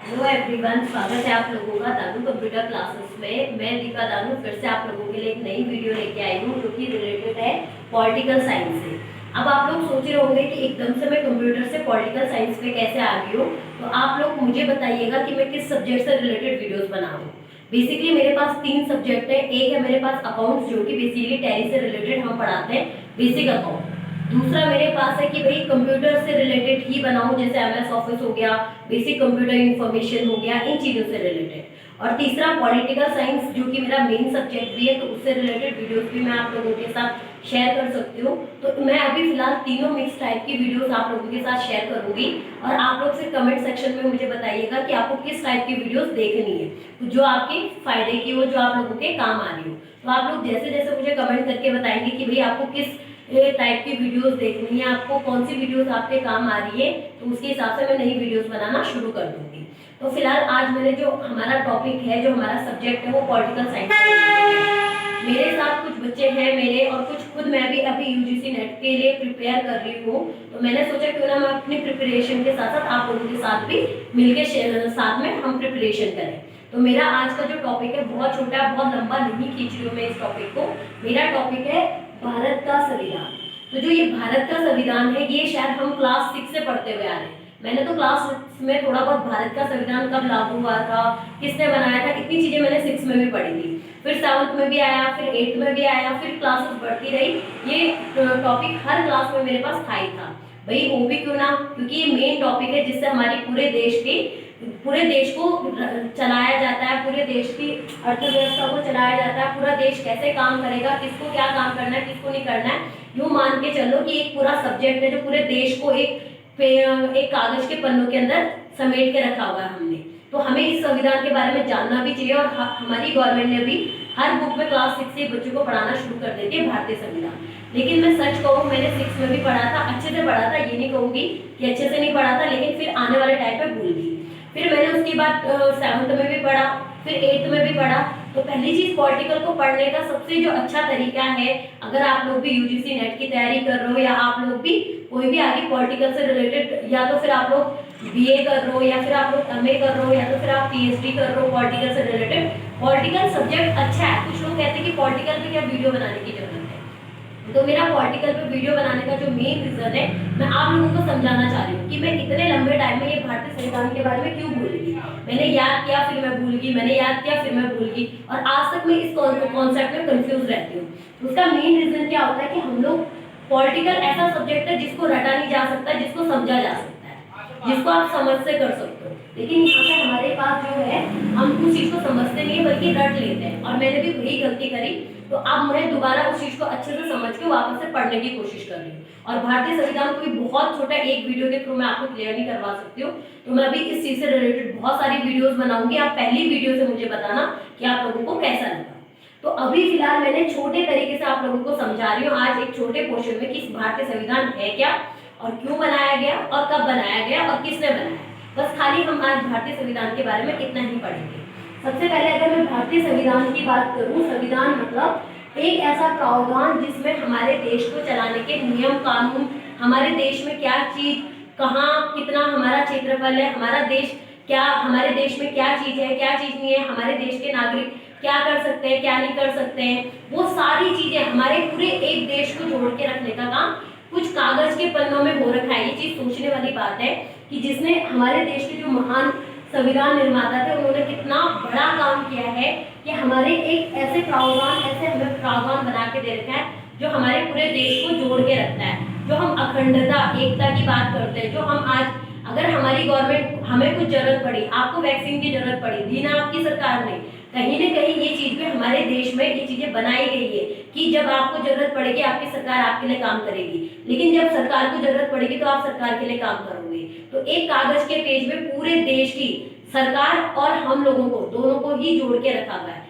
Hello everyone, स्वागत है आप लोगों का दानू कंप्यूटर क्लासेस में। मैं दीपा दानू फिर से आप लोगों के लिए एक नई वीडियो लेके आई हूँ जो कि रिलेटेड है पॉलिटिकल साइंस से। अब आप लोग सोच रहे होंगे कि एकदम से मैं कंप्यूटर से पॉलिटिकल साइंस पे कैसे आ गई हूँ, तो आप लोग मुझे बताइएगा कि मैं किस सब्जेक्ट से रिलेटेड वीडियोज बनाऊँ। बेसिकली मेरे पास 3 सब्जेक्ट है। एक है मेरे पास अकाउंट्स, जो कि बेसिकली टैली से रिलेटेड हम पढ़ाते हैं, बेसिक अकाउंट। दूसरा मेरे पास है कि भाई कंप्यूटर से रिलेटेड ही बनाऊं, जैसे एमएस ऑफिस हो गया, बेसिक कंप्यूटर इंफॉर्मेशन हो गया, इन चीज़ों से रिलेटेड। और तीसरा पॉलिटिकल साइंस, जो कि मेरा मेन सब्जेक्ट भी है, तो उससे रिलेटेड वीडियोस भी मैं आप लोगों के साथ शेयर कर सकती हूँ। तो मैं अभी फिलहाल तीनों मिक्स टाइप की वीडियोस आप लोगों के साथ शेयर करूंगी, और आप लोग फिर कमेंट सेक्शन में मुझे बताइएगा कि आपको किस टाइप की वीडियोस देखनी है, तो जो आपके फायदे की हो, जो आप लोगों के काम आ रही हो। तो आप लोग जैसे जैसे मुझे कमेंट करके बताएंगे कि भाई आपको किस टाइप की वीडियोस देखनी है, आपको कौन सी वीडियोस आपके काम आ रही है, तो उसके हिसाब से मैं नई वीडियोस बनाना शुरू कर दूंगी। तो फिलहाल आज मैंने जो हमारा टॉपिक है, जो हमारा सब्जेक्ट है, वो पॉलिटिकल साइंस है। मेरे साथ कुछ बच्चे हैं मेरे, और कुछ खुद मैं भी अभी यूजीसी नेट के लिए प्रिपेयर कर रही हूँ। तो मैंने सोचा क्यों ना मैं अपनी प्रिपरेशन के साथ साथ आप लोगों के साथ भी मिलकर साथ में हम प्रिपरेशन करें। तो मेरा आज का जो टॉपिक है बहुत छोटा है, बहुत लंबा नहीं खींच रही हूँ मैं इस टॉपिक को। मेरा टॉपिक है भारत का संविधान। तो जो ये भारत का संविधान है, ये शायद हम क्लास 6 से पढ़ते हुए आ रहे हैं। मैंने तो क्लास 6 में थोड़ा बहुत भारत का संविधान कब लागू हुआ था, किसने बनाया था, इतनी चीजें मैंने 6 में भी पढ़ी थी। फिर 7th में भी आया, फिर 8th में भी आया, फिर क्लासेस बढ़ती रही। ये टॉपिक हर क्लास में मेरे पास था ही था। भाई वो भी क्यों ना, क्योंकि ये मेन टॉपिक है जिससे हमारी पूरे देश को चलाया जाता है, पूरे देश की अर्थव्यवस्था को चलाया जाता है। पूरा देश कैसे काम करेगा, किसको क्या काम करना है, किसको नहीं करना है, यूं मान के चलो कि एक पूरा सब्जेक्ट है जो पूरे देश को एक कागज के पन्नों के अंदर समेट के रखा हुआ है हमने। तो हमें इस संविधान के बारे में जानना भी चाहिए, और हमारी गवर्नमेंट ने भी हर बुक में क्लास 6 से बच्चों को पढ़ाना शुरू कर देती है भारतीय संविधान। लेकिन मैं सच कहूँ, मैंने 6 में भी पढ़ा था, अच्छे से पढ़ा था, ये नहीं कहूँगी कि अच्छे से नहीं पढ़ा था, लेकिन फिर आने वाले टाइम पे भूल गई। फिर मैंने उसके बाद 7th में भी पढ़ा, फिर 8th में भी पढ़ा। तो पहली चीज पॉलिटिकल को पढ़ने का सबसे जो अच्छा तरीका है, अगर आप लोग भी यूजीसी नेट की तैयारी कर रहे हो, या आप लोग भी कोई भी आगे पॉलिटिकल से रिलेटेड, या तो फिर आप लोग बीए कर रहे हो, या फिर आप लोग एमए कर रहे हो, या तो फिर आप पीएचडी कर रहे हो पॉलिटिकल से रिलेटेड। पॉलिटिकल सब्जेक्ट अच्छा है। कुछ लोग कहते हैं कि पॉलिटिकल पे क्या वीडियो बनाने की जरूरत है। तो मेरा पॉलिटिकल पे वीडियो बनाने का जो मेन रीजन है, मैं आप लोगों को समझाना चाह रही हूँ कि मैं इतने लंबे टाइम में ये भारतीय संविधान के बारे में क्यों भूल गई। मैंने याद किया फिर मैं भूल गई, मैंने याद किया फिर मैं भूल गई, और आज तक मैं इस कॉन्सेप्ट में कंफ्यूज रहती हूँ। उसका मेन रीजन क्या होता है कि हम लोग, पॉलिटिकल ऐसा सब्जेक्ट है जिसको रटा नहीं जा सकता, जिसको समझा जा सकता है, जिसको आप समझ से कर सकते हो। लेकिन यहाँ पे हमारे पास जो है, हम उस चीज को समझते नहीं है बल्कि रट लेते हैं, और मैंने भी वही गलती करी। तो अब मैं दोबारा उस चीज को अच्छे से समझ के वापस से पढ़ने की कोशिश कर रही हूँ। और भारतीय संविधान को भी बहुत छोटा एक वीडियो के थ्रू मैं आपको क्लियर नहीं करवा सकती हूँ। तो मैं अभी इस चीज से रिलेटेड बहुत सारी वीडियोस बनाऊंगी। आप पहली वीडियो से मुझे बताना कि आप लोगों को कैसा लगा। तो अभी फिलहाल मैंने छोटे तरीके से आप लोगों को समझा रही हूँ आज एक छोटे पोर्शन में कि भारतीय संविधान है क्या, और क्यों बनाया गया, और कब बनाया गया, और किसने बनाया। बस खाली हम आज भारतीय संविधान के बारे में इतना ही पढ़ेंगे। सबसे पहले अगर मैं भारतीय संविधान की बात करूं, संविधान मतलब एक ऐसा प्रावधान जिसमें हमारे देश को चलाने के नियम कानून, हमारे देश में क्या चीज, कहाँ कितना हमारा क्षेत्रफल है, हमारा देश क्या, हमारे देश में क्या चीज है, क्या चीज नहीं है, हमारे देश के नागरिक क्या कर सकते हैं, क्या नहीं कर सकते हैं, वो सारी चीजें हमारे पूरे एक देश को जोड़ के रखने का काम कुछ कागज के पन्नों में हो रखा है। ये चीज सोचने वाली बात है कि जिसने हमारे देश के जो महान संविधान निर्माता थे, उन्होंने कितना बड़ा काम किया है कि हमारे एक ऐसे प्रावधान, ऐसे हमें प्रावधान बना के दे रखा है जो हमारे पूरे देश को जोड़ के रखता है। जो हम अखंडता, एकता की बात करते हैं, जो हम आज, अगर हमारी गवर्नमेंट, हमें कुछ जरूरत पड़ी, आपको वैक्सीन की जरूरत पड़ी, दी ना आपकी सरकार ने, कहीं ना कहीं ये चीज भी हमारे देश में ये चीजें बनाई गई है कि जब आपको जरूरत पड़ेगी आपकी सरकार आपके लिए काम करेगी, लेकिन जब सरकार को जरूरत पड़ेगी तो आप सरकार के लिए काम करोगे। तो एक कागज के पेज में पूरे देश की सरकार और हम लोगों को, दोनों को ही जोड़ के रखा गया है,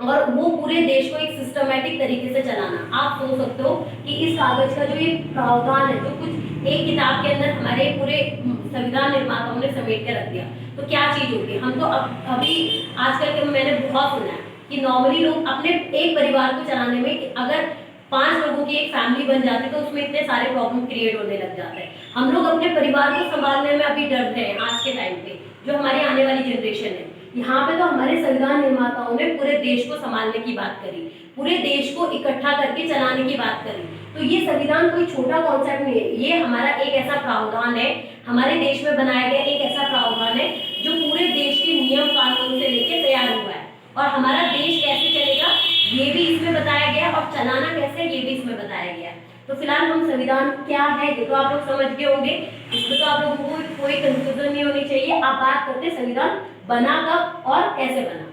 और वो पूरे देश को एक सिस्टमैटिक तरीके से चलाना। आप सोच सकते हो कि इस कागज का जो ये प्रावधान है, जो कुछ एक किताब के अंदर हमारे पूरे संविधान निर्माताओं ने समेट के रख दिया, तो क्या चीज होगी। हम तो अभी आजकल के मैंने बहुत सुना है कि नॉर्मली लोग अपने एक परिवार को चलाने में, अगर 5 लोगों की एक फैमिली बन जाती है तो उसमें इतने सारे प्रॉब्लम क्रिएट होने लग जाते हैं। हम लोग अपने परिवार को संभालने में अभी डर रहे हैं आज के टाइम पे, जो हमारी आने वाली जनरेशन है। यहाँ पे तो हमारे संविधान निर्माताओं ने पूरे देश को संभालने की बात करी, पूरे देश को इकट्ठा करके चलाने की बात करी। तो ये संविधान कोई छोटा कॉन्सेप्ट नहीं है, ये हमारा एक ऐसा प्रावधान है, हमारे देश में बनाया गया एक ऐसा प्रावधान है जो पूरे देश के नियम कानून से लेके तैयार हुआ है। और हमारा देश कैसे चलेगा ये भी इसमें बताया गया, और चलाना कैसे ये भी इसमें बताया गया। तो फिलहाल हम संविधान क्या है ये तो आप लोग समझ गए होंगे, इसमें तो आप लोगों को कोई कंफ्यूजन नहीं होनी चाहिए। आप बात करते हैं संविधान बना कब और कैसे बना।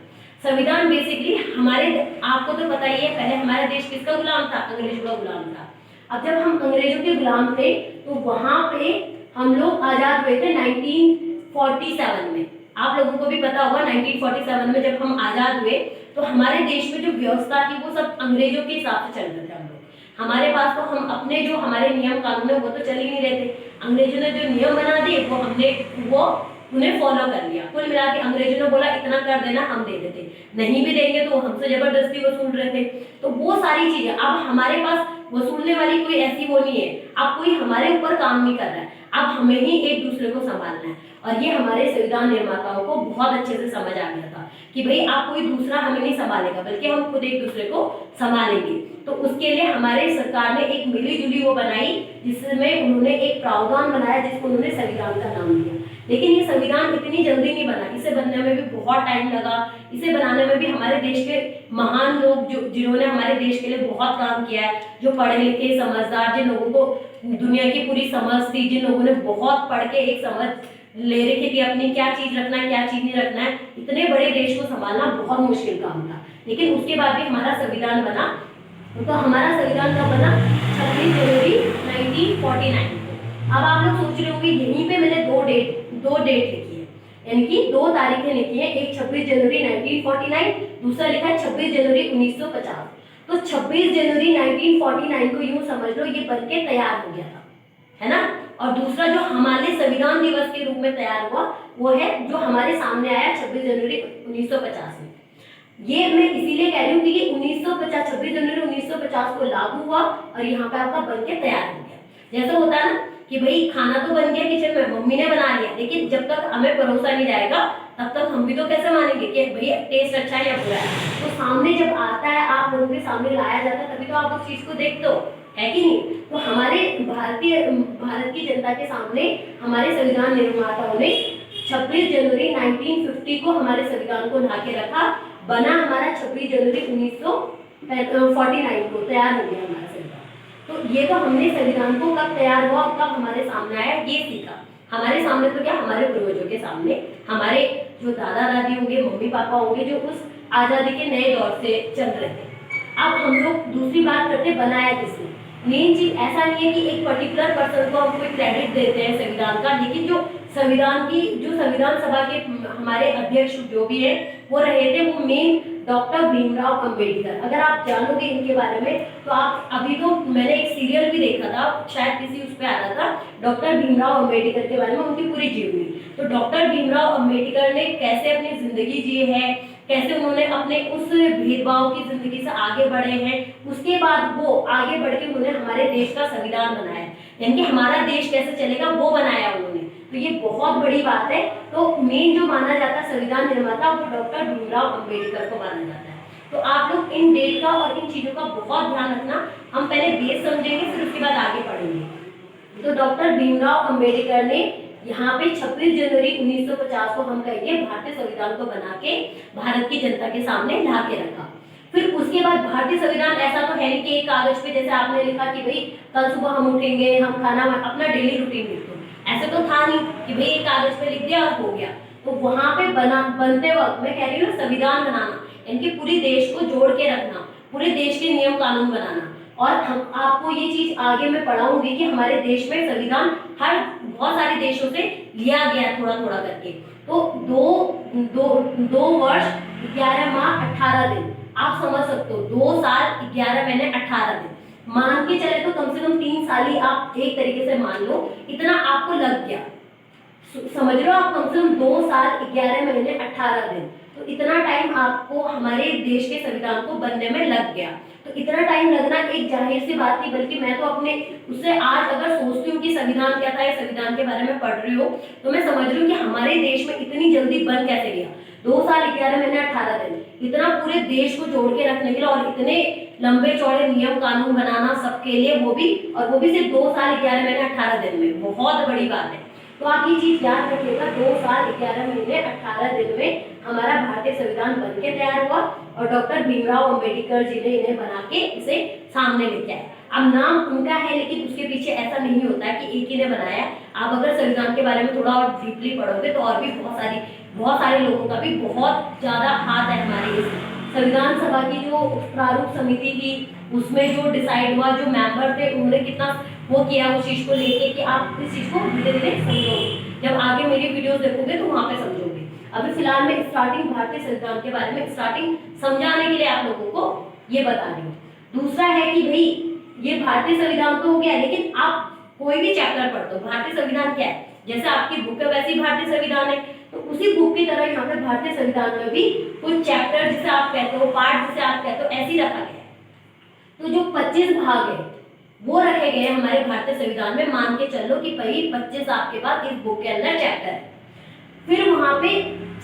संविधान बेसिकली हमारे, आपको तो पता ही है, पहले हमारा देश किसका गुलाम था? अंग्रेजों का गुलाम था। अब जब हम अंग्रेजों के गुलाम थे तो वहां पे हम लोग आजाद हुए थे 1947 में। आप लोगों को भी पता होगा 1947 में जब हम आजाद हुए तो हमारे देश में जो व्यवस्था थी वो सब अंग्रेजों के हिसाब से चल रहे थे। हम लोग, हमारे पास तो हम अपने जो हमारे नियम कानून है वो तो चल ही नहीं रहे थे। अंग्रेजों ने जो नियम बना दिए वो उन्हें फॉलो कर लिया। कुल मिला के अंग्रेजों ने बोला इतना कर देना, हम दे देते, नहीं भी देंगे तो हमसे जबरदस्ती वसूल रहे थे। तो वो सारी चीजें अब हमारे पास वसूलने वाली कोई ऐसी वो नहीं है, अब कोई हमारे ऊपर काम नहीं कर रहा है, अब हमें ही एक दूसरे को संभालना है। और ये हमारे संविधान निर्माताओं को बहुत अच्छे से समझ आ गया था कि भाई आप कोई दूसरा हमें नहीं संभालेगा, बल्कि हम खुद एक दूसरे को संभालेंगे। तो उसके लिए हमारे सरकार ने एक मिली जुली वो बनाई जिसमें उन्होंने एक प्रावधान बनाया जिसको उन्होंने संविधान का नाम दिया। लेकिन ये संविधान इतनी जल्दी नहीं बना, इसे बनने में भी बहुत टाइम लगा। इसे बनाने में भी हमारे देश के महान लोग जिन्होंने हमारे देश के लिए बहुत काम किया है, जो पढ़े लिखे समझदार, जिन लोगों को दुनिया की पूरी समझ थी, जिन लोगों ने बहुत पढ़ के एक समझ ले रखी थी अपनी, क्या चीज रखना है क्या चीज नहीं रखना है। इतने बड़े देश को संभालना बहुत मुश्किल काम था, लेकिन उसके बाद भी हमारा संविधान बना। तो हमारा संविधान कब बना? 26 जनवरी 1949 को। अब आप लोग सोच रहे होंगे यहीं पे मैंने दो डेट लिखी है, यानी कि 2 तारीखें लिखी है, एक 26 जनवरी 1949, दूसरा लिखा है 26 जनवरी 1950। तो 26 जनवरी 1949 को यूं समझ लो ये बन के तैयार हो गया था, है ना। और दूसरा जो हमारे संविधान दिवस के रूप में तैयार हुआ वो है जो हमारे सामने आया 26 जनवरी 1950 में। ये मैं इसीलिए कह रही हूँ कि 26 जनवरी 1950 को लागू हुआ और यहाँ पे आपका बन के तैयार हो गया। जैसे होता है ना कि भाई खाना तो बन गया किचन में, मम्मी ने बना लिया, लेकिन जब तक हमें परोसा नहीं जाएगा तब तक हम भी तो कैसे मानेंगे कि भैया टेस्ट अच्छा है या बुरा है। तो सामने जब आता है, आप लोगों के सामने लाया जाता है, तभी तो आप उस चीज को देखते हो, है कि नहीं। तो हमारे भारत की जनता के सामने हमारे संविधान निर्माताओं ने 26 जनवरी 1950 को हमारे संविधान को ला के रखा, बना हमारा 26 जनवरी 1949 को तैयार हो गया हमारा संविधान। तो ये तो हमने संविधान को कब तैयार हुआ और कब हमारे सामने आया ये सीखा। हमारे सामने तो क्या, हमारे पूर्वजों के सामने, हमारे जो दादा दादी होंगे, मम्मी पापा होंगे, जो उस आजादी के नए दौर से चल रहे थे। अब हम लोग दूसरी बात करते बनाया किसने। मेन चीज ऐसा नहीं है कि एक पर्टिकुलर पर्सन को हम कोई क्रेडिट देते हैं संविधान का, लेकिन जो संविधान सभा के हमारे अध्यक्ष जो भी है वो रहे थे, वो मेन डॉक्टर भीमराव अंबेडकर। अगर आप जानोगे इनके बारे में तो आप, अभी तो मैंने एक सीरियल भी देखा था, शायद किसी उस पर आ रहा था, डॉक्टर भीमराव अंबेडकर के बारे में, उनकी पूरी जीवनी। तो डॉक्टर भीमराव अंबेडकर ने कैसे अपनी जिंदगी जी है, कैसे उन्होंने अपने उस भेदभाव की जिंदगी से आगे बढ़े हैं, उसके बाद वो आगे बढ़ के उन्होंने हमारे देश का संविधान बनाया, यानी कि हमारा देश कैसे चलेगा वो बनाया उन्होंने। तो ये बहुत बड़ी बात है। तो मेन जो माना जाता है संविधान निर्माता वो डॉक्टर भीमराव अंबेडकर को माना जाता है। तो आप लोग इन डेट का और इन चीजों का बहुत ध्यान रखना। हम पहले बेस समझेंगे, फिर उसके बाद आगे पढ़ेंगे। तो डॉक्टर भीमराव अंबेडकर ने यहाँ पे 26 जनवरी 1950 को हम कहेंगे भारतीय संविधान को बना के भारत की जनता के सामने ला के रखा। फिर उसके बाद भारतीय संविधान ऐसा तो है नहीं कि एक कागज पे जैसे आपने लिखा कि भाई कल सुबह हम उठेंगे, हम खाना अपना डेली रूटीन लिखते, ऐसे तो था नहीं कि भाई एक कागज पे लिख दिया और हो गया। तो वहां पे बनते वक्त मैं कह रही हूँ संविधान बनाना, यानी पूरे देश को जोड़ के रखना, पूरे देश के नियम कानून बनाना। और हम आपको ये चीज आगे मैं पढ़ाऊंगी कि हमारे देश में संविधान बहुत सारे देशों से लिया गया थोड़ा थोड़ा करके। तो दो वर्ष 11 माह 18 दिन, आप समझ सकते हो, 2 साल 11 महीने 18 दिन, मान के चले तो कम से कम 3 साल ही आप एक तरीके से मान लो, इतना आपको लग गया समझ लो आप कम से कम 2 साल 11 महीने 18 दिन, तो इतना टाइम आपको हमारे देश के संविधान को बनने में लग गया। तो इतना टाइम लगना एक जाहिर सी बात थी, बल्कि मैं तो अपने उससे आज अगर सोचती हूँ कि संविधान क्या था या संविधान के बारे में पढ़ रही हूँ, तो मैं समझ रही हूँ कि हमारे देश में इतनी जल्दी बन कैसे गया। 2 साल 11 महीने 18 दिन, इतना पूरे देश को जोड़ के रखने के लिए और इतने लंबे चौड़े नियम कानून बनाना सबके लिए, वो भी सिर्फ 2 साल 11 महीने 18 दिन में, बहुत बड़ी बात है। तो आप ये चीज याद रखिएगा, 2 साल 11 महीने 18 दिन में हमारा भारतीय संविधान बनके तैयार हुआ और डॉक्टर भीमराव अंबेडकर जी ने इन्हें बना के इसे सामने लेके आए। अब नाम उनका है, लेकिन उसके पीछे ऐसा नहीं होता कि एक ही ने बनाया। आप अगर संविधान के बारे में थोड़ा और डीपली पढ़ोगे तो और भी बहुत सारे लोगों का भी बहुत ज्यादा हाथ है हमारे इस संविधान सभा की जो प्रारूप समिति थी, उसमें जो डिसाइड हुआ, जो मेंबर थे उन्होंने कितना वो किया उस चीज को लेके कि आप इस चीज को धीरे धीरे समझोगे। जब आगे मेरी वीडियोस देखोगे तो वहां पे समझोगे। अभी फिलहाल मैं स्टार्टिंग भारतीय संविधान के बारे में स्टार्टिंग समझाने के लिए आप लोगों को ये बता रही हूँ। दूसरा है कि भाई ये भारतीय संविधान तो हो गया, लेकिन आप कोई भी चैप्टर पढ़ते हो, भारतीय संविधान क्या है, जैसे आपकी बुक है वैसी भारतीय संविधान है, तो उसी बुक की तरह यहाँ पे भारतीय संविधान में भी कुछ चैप्टर जिसे आप कहते हो, पार्ट जिसे आप कहते हो, ऐसे ही रखा गया है। तो जो 25 भाग है वो रखे गए हमारे भारतीय संविधान में। मान के चलो कि भाई 25 आपके पास इस बुक के अंदर चैप्टर है। फिर वहां पे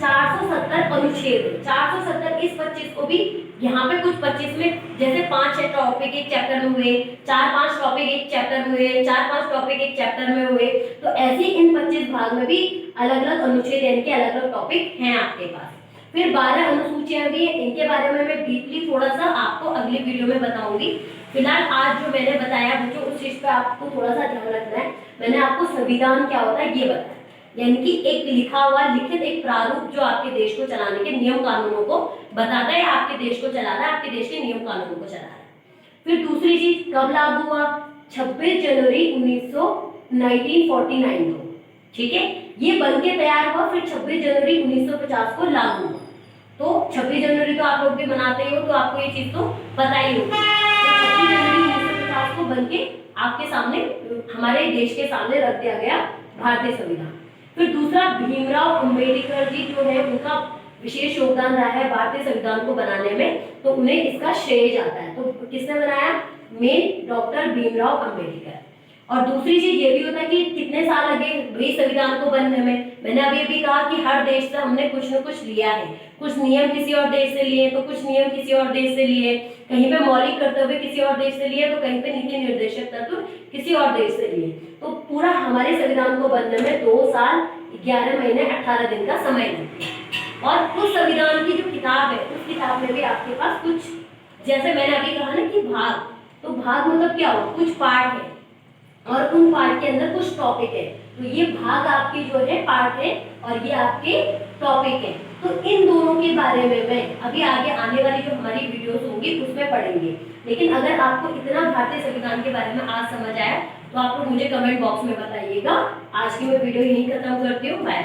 470 अनुच्छेद है। 470 इस 25 को भी यहाँ पे कुछ 25 में जैसे 5-6 टॉपिक एक चैप्टर में हुए, 4-5 टॉपिक एक चैप्टर में हुए, 4-5 टॉपिक एक चैप्टर में हुए, तो ऐसे इन 25 भाग में भी अलग अलग अनुच्छेद यानी कि अलग अलग टॉपिक हैं आपके पास। फिर 12 अनुसूचियां भी हैं, इनके बारे में मैं डीपली थोड़ा सा आपको अगली वीडियो में बताऊंगी। फिलहाल आज जो मैंने बताया मुझे उस चीज पे आपको थोड़ा सा ध्यान रखना है। मैंने आपको संविधान क्या होता है ये बताया, यानी कि एक लिखा हुआ लिखित एक प्रारूप जो आपके देश को चलाने के नियम कानूनों को बताता है, आपके देश को चला रहा है, आपके देश के नियम कानूनों को चला रहा है। फिर दूसरी चीज कब लागू हुआ, 26 जनवरी 1949 को, ठीक है, ये बनके तैयार हुआ। फिर 26 जनवरी 1950 को लागू हुआ। तो 26 जनवरी तो आप लोग भी मनाते ही हो, तो आपको ये चीज तो पता ही होगी। तो 26 जनवरी 1950 को बनके आपके सामने हमारे देश के सामने रख दिया गया भारतीय संविधान। फिर दूसरा भीमराव अंबेडकर जी जो है उनका विशेष योगदान रहा है भारतीय संविधान को बनाने में, तो उन्हें इसका श्रेय जाता है। तो किसने बनाया, मेन डॉक्टर भीमराव अंबेडकर। और दूसरी चीज ये भी होता है कि कितने साल लगे भाई संविधान को बनने में। मैंने अभी भी कहा कि हर देश से हमने कुछ न कुछ लिया है, कुछ नियम किसी और देश से लिए तो कुछ नियम किसी और देश से लिए, कहीं पे मौलिक कर्तव्य किसी और देश से लिए तो कहीं पे नीति निर्देशक तत्व किसी और देश से लिए। तो पूरा हमारे संविधान को बनने में 2 साल 11 महीने 18 दिन का समय लगता है। और उस संविधान की जो किताब है उस किताब में भी आपके पास कुछ, जैसे मैंने अभी कहा ना कि भाग, तो भाग मतलब क्या हुआ, कुछ पार्ट है और उन पार्ट के अंदर कुछ टॉपिक है। तो ये भाग आपके जो है पार्ट है और ये आपके टॉपिक है। तो इन दोनों के बारे में मैं अभी आगे आने वाली जो हमारी वीडियोस होंगी उसमें पढ़ेंगे। लेकिन अगर आपको इतना भारतीय संविधान के बारे में आज समझ आया तो आप लोग मुझे कमेंट बॉक्स में बताइएगा। आज की मैं वीडियो यहीं खत्म करती हूँ। Bye bye.